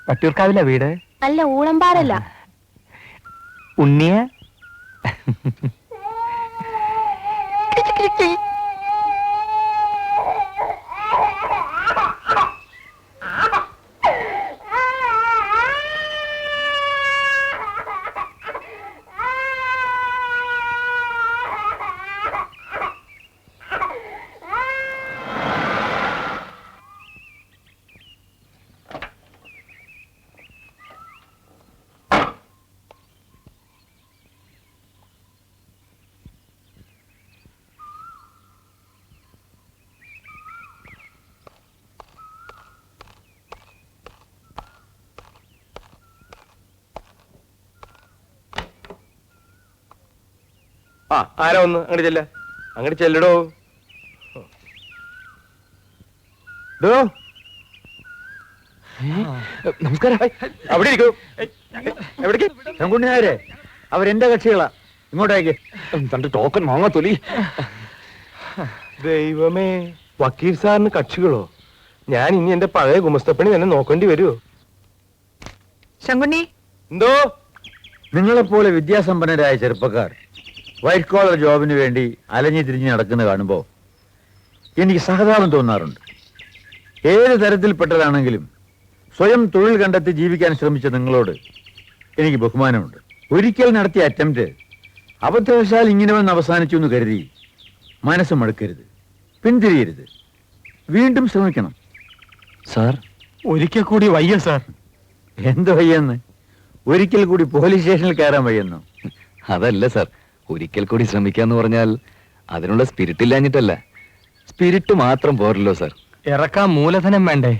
വട്ടിയൂർക്കാവില്ല വീട്? അല്ല, ഊളമ്പാറല്ല. ഉണ്ണിയ ആരാ ഒന്ന് അങ്ങോട്ട് ചെല്ല, അങ്ങോട്ട് ചെല്ലടോ. നമസ്കാരം. അവിടെ ഇരിക്കൂ. എവിടേക്ക്? ശങ്കുണ്ണിനായരെ, അവരെന്റെ കക്ഷികളാ, ഇങ്ങോട്ടേക്ക്. തന്റെ ടോക്കൺ വാങ്ങാ തൊലി. ദൈവമേ, വക്കീൽ സാറിന് കക്ഷികളോ? ഞാൻ ഇനി എന്റെ പഴയ ഗുമസ്തപ്പണി തന്നെ നോക്കേണ്ടി വരുമോ? ശങ്കുണ്ണി, എന്തോ? നിങ്ങളെപ്പോലെ വിദ്യാസമ്പന്നരായ ചെറുപ്പക്കാർ വൈറ്റ് കോളർ ജോബിന് വേണ്ടി അലഞ്ഞു തിരിഞ്ഞ് നടക്കുന്നത് കാണുമ്പോൾ എനിക്ക് സഹതാപം തോന്നാറുണ്ട്. ഏത് തരത്തിൽപ്പെട്ടതാണെങ്കിലും സ്വയം തൊഴിൽ കണ്ടെത്തി ജീവിക്കാൻ ശ്രമിച്ച നിങ്ങളോട് എനിക്ക് ബഹുമാനമുണ്ട്. ഒരിക്കൽ നടത്തിയ അറ്റംപ്റ്റ് അബദ്ധവശാൽ ഇങ്ങനെ വന്ന് അവസാനിച്ചു എന്ന് കരുതി മനസ്സ് മടുക്കരുത്, പിന്തിരിയരുത്, വീണ്ടും ശ്രമിക്കണം. സാർ, ഒരിക്കൽ കൂടി വയ്യ സാർ. എന്ത് വയ്യെന്ന്? ഒരിക്കൽ കൂടി പോലീസ് സ്റ്റേഷനിൽ കയറാൻ വയ്യെന്നോ? അതല്ല സാർ, ഒരിക്കൽ കൂടി ശ്രമിക്കാന്ന് പറഞ്ഞാൽ അതിനുള്ള സ്പിരിറ്റ് ഇല്ലാഞ്ഞിട്ടല്ല. സ്പിരിറ്റ് മാത്രം പോരല്ലോ സാർ, ഇറക്കാൻ മൂലധനം വേണ്ടേ?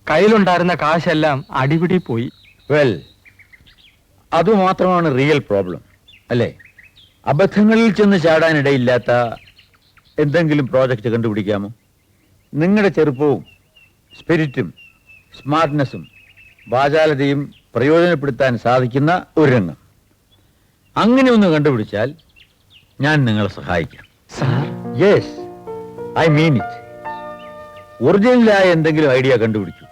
കയ്യിലുണ്ടായിരുന്ന കാശെല്ലാം അടിപിടി പോയി. വെൽ, അതുമാത്രമാണ് റിയൽ പ്രോബ്ലം അല്ലേ? അബദ്ധങ്ങളിൽ ചെന്ന് ചാടാനിടയില്ലാത്ത എന്തെങ്കിലും പ്രോജക്റ്റ് കണ്ടുപിടിക്കാമോ? നിങ്ങളുടെ ചെറുപ്പവും സ്പിരിറ്റും സ്മാർട്ട്നെസ്സും വാചാലതയും പ്രയോജനപ്പെടുത്താൻ സാധിക്കുന്ന ഒരു രംഗം അങ്ങനെ ഒന്ന് കണ്ടുപിടിച്ചാൽ ഞാൻ നിങ്ങളെ സഹായിക്കാം. Yes, I mean it. ഒറിജിനലായ എന്തെങ്കിലും ഐഡിയ കണ്ടുപിടിക്കൂ,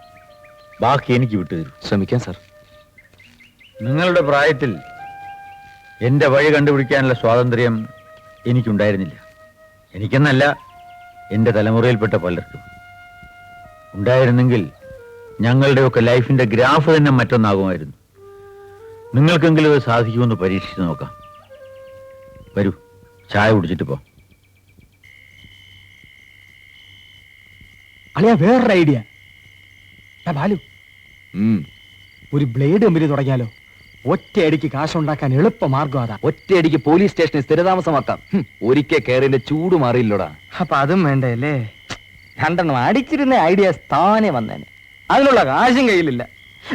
ബാക്കി എനിക്ക് വിട്ടുതരൂ. ശ്രമിക്കാം സാർ. നിങ്ങളുടെ പ്രായത്തിൽ എന്റെ വഴി കണ്ടുപിടിക്കാനുള്ള സ്വാതന്ത്ര്യം എനിക്കുണ്ടായിരുന്നില്ല. എനിക്കെന്നല്ല, എന്റെ തലമുറയിൽപ്പെട്ട പലർക്കും ഉണ്ടായിരുന്നെങ്കിൽ ഞങ്ങളുടെയൊക്കെ ലൈഫിന്റെ ഗ്രാഫ് തന്നെ മറ്റൊന്നാകുമായിരുന്നു. നിങ്ങൾക്കെങ്കിലും അത് സാധിക്കുമെന്ന് പരീക്ഷിച്ച് നോക്കാം. വരൂ, ചായ കുടിച്ചിട്ട് പോ. അളിയാ, വേറൊരു ഐഡിയ. ബാലു, ഒരു ബ്ലേഡ് കമ്പനി തുടങ്ങിയാലോ? ഒറ്റയടിക്ക് കാശുണ്ടാക്കാൻ എളുപ്പ മാർഗം അതാ. ഒറ്റയടിക്ക് പോലീസ് സ്റ്റേഷനിൽ സ്ഥിരതാമസമാക്കാം. ഒരിക്കൽ കയറിന്റെ ചൂട് മാറിയില്ലോടാ. അപ്പൊ അതും വേണ്ടേ അല്ലേ? രണ്ടെണ്ണം അടിച്ചിരുന്ന ഐഡിയാസ് താനെ വന്നേനെ. അതിനുള്ള കാശും കയ്യിലില്ല.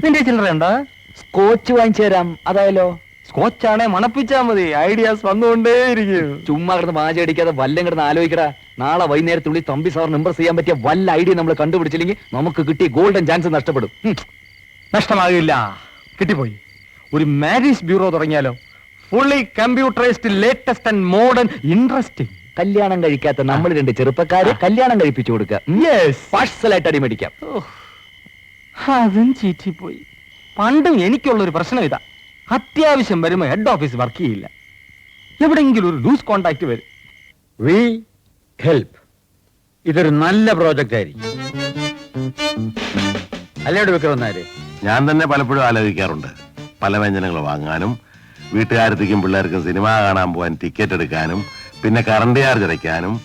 നിന്റെ ചില്ലറ ഉണ്ടോ? സ്കോച്ച് വാങ്ങിച്ചു തരാം, അതായാലോ? സ്കോച്ചാണെ മണപ്പിച്ചാ മതി, ഐഡിയാസ് വന്നുകൊണ്ടേയിരിക്കും. ചുമ്മാ കിടന്ന് മാജ അടിക്കാതെ വല്ലം കിടന്ന് ആലോചിക്കടാ. നാളെ വൈകുന്നേരത്തുള്ളിൽ തമ്പി സാറിന് ഇംപ്രസ് ചെയ്യാൻ പറ്റിയ വല്ല ഐഡിയ നമ്മൾ കണ്ടുപിടിച്ചില്ലെങ്കിൽ നമുക്ക് കിട്ടിയ ഗോൾഡൻ ചാൻസ് നഷ്ടപ്പെടും. നഷ്ടമാകില്ല, കിട്ടിപ്പോയി. ഒരു മാരേജ് ബ്യൂറോ തുടങ്ങിയാലോ? Fully computerised, latest and modern, interesting. കല്യാണം കഴിക്കാത്ത നമ്മൾ രണ്ട് ചെറുപ്പക്കാരെ കല്യാണം കഴിപ്പിച്ചു കൊടുക്കാം. പാഴ്സലായിട്ട് അടിമേടിക്കാം. അതും ചീറ്റിപ്പോയി. പണ്ടും എനിക്കുള്ളൊരു പ്രശ്നം ഇതാ, അത്യാവശ്യം വരുമ്പോ ഹെഡ് ഓഫീസ് വർക്ക് ചെയ്യില്ല, എവിടെയെങ്കിലും ഒരു ലൂസ് കോണ്ടാക്ട് വരും. We help. ഇതൊരു നല്ല പ്രോജക്റ്റ് ആയിരിക്കും അല്ലേടെ വിക്രമനായരെ? ഞാൻ തന്നെ പലപ്പോഴും ആലോചിക്കാറുണ്ട്. പല വ്യഞ്ജനങ്ങൾ വാങ്ങാനും വീട്ടുകാരത്തേക്കും പിള്ളേർക്കും സിനിമ കാണാൻ പോകാൻ ടിക്കറ്റ് എടുക്കാനും പിന്നെ കറണ്ട് ചാർജ് അടയ്ക്കാനും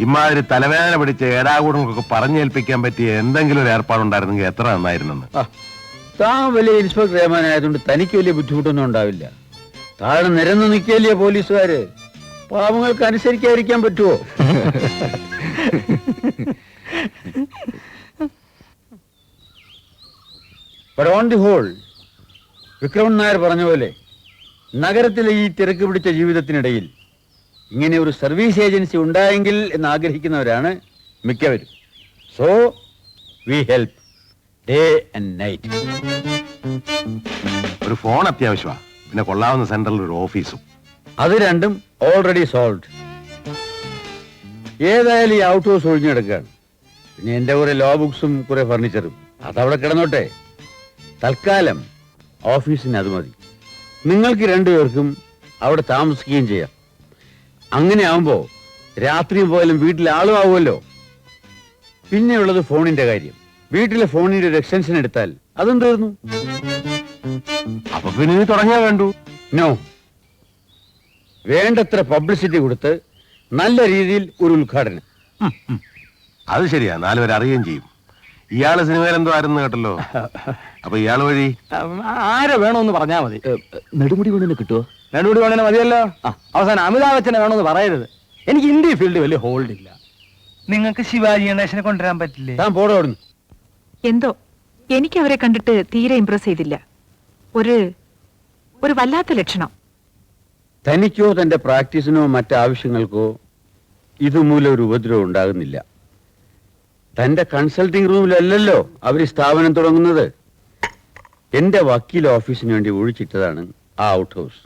ഇമാതിരി തലവേദന പിടിച്ച ഏടാകൂടങ്ങൾക്കൊക്കെ പറഞ്ഞേൽപ്പിക്കാൻ പറ്റിയ എന്തെങ്കിലും ഒരു ഏർപ്പാടുണ്ടായിരുന്നെങ്കിൽ എത്ര നന്നായിരുന്നെന്ന്. താൻ വലിയ ഇൻസ്പെക്ടർ റഹ്മാനായതുകൊണ്ട് തനിക്ക് വലിയ ബുദ്ധിമുട്ടൊന്നും ഉണ്ടാവില്ല. താഴെ നിരന്ന് നിൽക്കില്ലേ പോലീസുകാര്? പാവങ്ങൾക്ക് അനുസരിക്കാതിരിക്കാൻ പറ്റുമോ? But on the whole, Vikraman Nair പറഞ്ഞ പോലെ നഗരത്തിലെ ഈ തിരക്ക് പിടിച്ച ജീവിതത്തിനിടയിൽ ഇങ്ങനെ ഒരു സർവീസ് ഏജൻസി ഉണ്ടായെങ്കിൽ എന്ന് ആഗ്രഹിക്കുന്നവരാണ് മിക്കവരും. So we help day and night. ഒരു ഫോൺ അത്യാവശ്യമാണ്, പിന്നെ കൊള്ളാവുന്ന സെന്ററിൽ ഒരു ഓഫീസും. അത് രണ്ടും ഓൾറെഡി സോൾവ്ഡ്. ഏതായാലും ഈ ഔട്ട് ഹൗസ് ഒഴിഞ്ഞെടുക്കുകയാണ്. പിന്നെ എൻ്റെ കുറെ ലോ ബുക്സും കുറെ ഫർണിച്ചറും അതവിടെ കിടന്നോട്ടെ. തൽക്കാലം ഓഫീസിന് അത് മതി. നിങ്ങൾക്ക് രണ്ടുപേർക്കും അവിടെ താമസിക്കുകയും ചെയ്യാം. അങ്ങനെ ആവുമ്പോ രാത്രിയും പോയാലും വീട്ടിൽ ആളും ആവുമല്ലോ. പിന്നെയുള്ളത് ഫോണിന്റെ കാര്യം. വീട്ടിലെ ഫോണിന്റെ ഒരു എക്സ്റ്റൻഷൻ എടുത്താൽ അതും തീർന്നു. അപ്പൊ പിന്നെ നീ തുടങ്ങിയാ വേണ്ടു. നോ, വേണ്ടത്ര പബ്ലിസിറ്റി കൊടുത്ത് നല്ല രീതിയിൽ ഒരു ഉദ്ഘാടനം. അത് ശരിയാ, 4 പേര് അറിയുകയും ചെയ്യും. ഇയാള് സിനിമയിൽ എന്തോ ആയിരുന്നു കേട്ടല്ലോ. അപ്പൊ ഇയാള് വഴി ആരെ വേണമെന്ന് പറഞ്ഞാ മതി. നെടുമുടി വീണിന് കിട്ടുമോ? നെടുമുടി വേണേ മതിയല്ലോ. അവസാനം അമിതാഭ് ബച്ചനെ വേണമെന്ന് പറയരുത്. എനിക്ക് ഹിന്ദി ഫീൽഡ് വലിയ ഹോൾഡ് ഇല്ല. നിങ്ങൾക്ക് ശിവാജി ഗണേശനെ കൊണ്ടുവരാൻ പറ്റില്ലേ? താൻ പോടോ അവിടുന്ന്. എന്തോ എനിക്ക് അവരെ കണ്ടിട്ട് തീരെ ഇംപ്രസ് ചെയ്തില്ല. ഒരു വല്ലാത്ത ലക്ഷണം. തനിക്കോ തന്റെ പ്രാക്ടീസിനോ മറ്റാവശ്യങ്ങൾക്കോ ഇതുമൂലം ഒരു ഉപദ്രവം ഉണ്ടാകുന്നില്ല. തന്റെ കൺസൾട്ടിംഗ് റൂമിലല്ലല്ലോ അവർ സ്ഥാപനം തുടങ്ങുന്നത്. എന്റെ വക്കീൽ ഓഫീസിന് വേണ്ടി ഒഴിച്ചിട്ടതാണ് ആ ഔട്ട് ഹൗസ്.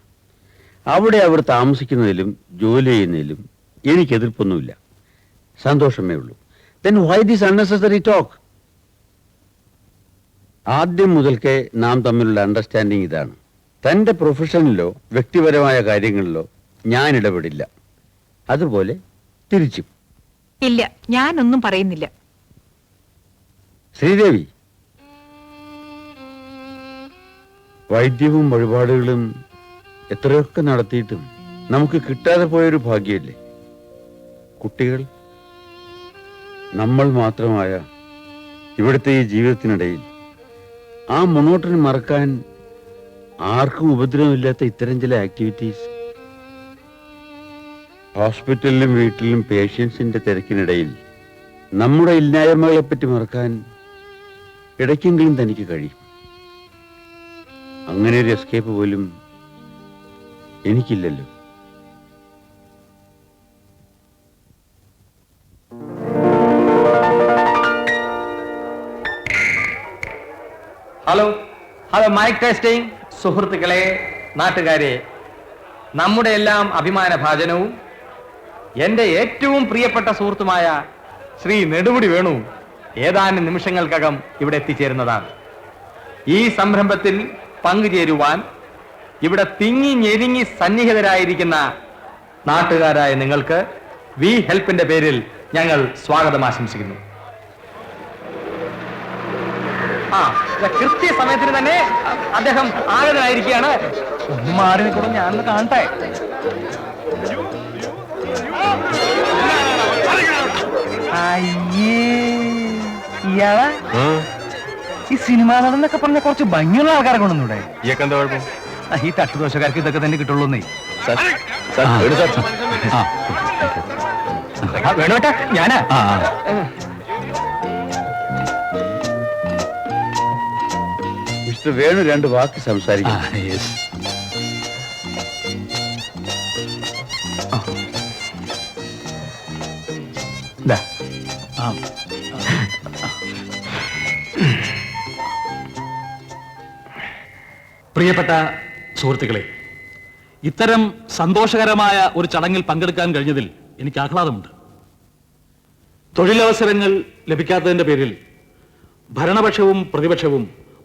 അവിടെ അവർ താമസിക്കുന്നതിലും ജോലി ചെയ്യുന്നതിലും എനിക്ക് എതിർപ്പൊന്നുമില്ല, സന്തോഷമേ ഉള്ളൂ. then why this unnecessary talk? ആദ്യം മുതൽക്കേ നാം തമ്മിലുള്ള അണ്ടർസ്റ്റാൻഡിങ് ഇതാണ്. തന്റെ പ്രൊഫഷനിലോ വ്യക്തിപരമായ കാര്യങ്ങളിലോ ഞാൻ ഇടപെടില്ല, അതുപോലെ തിരിച്ചും. ഇല്ല, ഞാനൊന്നും പറയുന്നില്ല. ശ്രീദേവി, വൈദ്യവും വഴിപാടുകളും എത്രയൊക്കെ നടത്തിയിട്ടും നമുക്ക് കിട്ടാതെ പോയൊരു ഭാഗ്യമല്ലേ കുട്ടികൾ. നമ്മൾ മാത്രമായ ഇവിടുത്തെ ഈ ജീവിതത്തിനിടയിൽ ആ മുന്നോട്ടിന് മറക്കാൻ ആർക്കും ഉപദ്രവമില്ലാത്ത ഇത്തരം ചില ആക്ടിവിറ്റീസ്. ഹോസ്പിറ്റലിലും വീട്ടിലും പേഷ്യൻസിന്റെ തിരക്കിനിടയിൽ നമ്മുടെ ഇല്ലായ്മകളെപ്പറ്റി മറക്കാൻ ഇടയ്ക്കെങ്കിലും തനിക്ക് കഴിയും. അങ്ങനെ ഒരു എസ്കേപ്പ് പോലും എനിക്കില്ലല്ലോ. Hello mic testing. സുഹൃത്തുക്കളെ, നാട്ടുകാരെ, നമ്മുടെ എല്ലാം അഭിമാന ഭാജനവും എന്റെ ഏറ്റവും പ്രിയപ്പെട്ട സുഹൃത്തുമായ ശ്രീ നെടുമുടി വേണു ഏതാനും നിമിഷങ്ങൾക്കകം ഇവിടെ എത്തിച്ചേരുന്നതാണ്. ഈ സംരംഭത്തിൽ പങ്കുചേരുവാൻ ഇവിടെ തിങ്ങി ഞെരുങ്ങി സന്നിഹിതരായിരിക്കുന്ന നാട്ടുകാരായ നിങ്ങൾക്ക് വി ഹെൽപ്പിന്റെ പേരിൽ ഞങ്ങൾ സ്വാഗതം ആശംസിക്കുന്നു. കൃത്യസമയത്തിന് തന്നെ അദ്ദേഹം ആഗതനായിരിക്കുകയാണ്. ഒന്ന് മാറി നിൽക്കണം, ഞാനൊന്ന് കാണട്ടെ. അയ്യേ, ഇയാളെ ഈ സിനിമാ നടന്നൊക്കെ പറഞ്ഞ കുറച്ച് ഭംഗിയുള്ള ആൾക്കാരെ കൊണ്ടൊന്നൂടെ? ഇയൊക്കെ എന്താ കുഴപ്പം? ഈ തട്ടുദോശക്കാർക്ക് ഇതൊക്കെ തന്നെ കിട്ടുള്ളൂ. വേണോട്ടാ, ഞാനാ. മിസ്റ്റർ വേണു 2 വാക്ക് സംസാരിക്കും. പ്രിയപ്പെട്ട സുഹൃത്തുക്കളെ, ഇത്തരം സന്തോഷകരമായ ഒരു ചടങ്ങിൽ പങ്കെടുക്കാൻ കഴിഞ്ഞതിൽ എനിക്ക് ആഹ്ലാദമുണ്ട്. തൊഴിലവസരങ്ങൾ ലഭിക്കാത്തതിന്റെ പേരിൽ ഭരണപക്ഷവും പ്രതിപക്ഷവും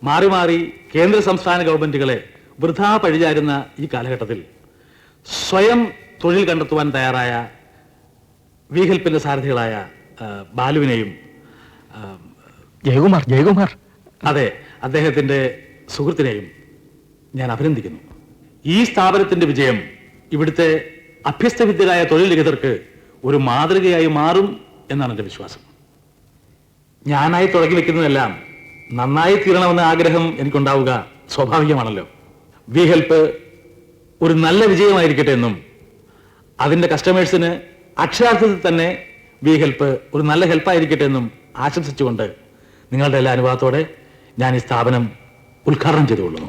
മാറി മാറി കേന്ദ്ര സംസ്ഥാന ഗവൺമെന്റുകളെ വൃഥാ പഴിചാരുന്ന ഈ കാലഘട്ടത്തിൽ സ്വയം തൊഴിൽ കണ്ടെത്തുവാൻ തയ്യാറായ വി ഹെൽപ്പിന്റെ സാരഥികളായ ബാലുവിനെയും ജയകുമാർ അതെ, അദ്ദേഹത്തിന്റെ സുഹൃത്തിനെയും ഞാൻ അഭിനന്ദിക്കുന്നു. ഈ സ്ഥാപനത്തിന്റെ വിജയം ഇവിടുത്തെ അഭ്യസ്തവിദ്യരായ തൊഴിൽ രഹിതർക്ക് ഒരു മാതൃകയായി മാറും എന്നാണ് എൻ്റെ വിശ്വാസം. ഞാനായി തുടങ്ങി വെക്കുന്നതെല്ലാം നന്നായി തീരണമെന്ന ആഗ്രഹം എനിക്കുണ്ടാവുക സ്വാഭാവികമാണല്ലോ. വി ഹെൽപ്പ് ഒരു നല്ല വിജയമായിരിക്കട്ടെ എന്നും അതിൻ്റെ കസ്റ്റമേഴ്സിന് അക്ഷരാർത്ഥത്തിൽ തന്നെ വി ഹെൽപ്പ് ഒരു നല്ല ഹെൽപ്പായിരിക്കട്ടെ എന്നും ആശംസിച്ചുകൊണ്ട് നിങ്ങളുടെ എല്ലാ അനുഭവത്തോടെ ഞാൻ ഈ സ്ഥാപനം ഉദ്ഘാടനം ചെയ്തുകൊള്ളുന്നു.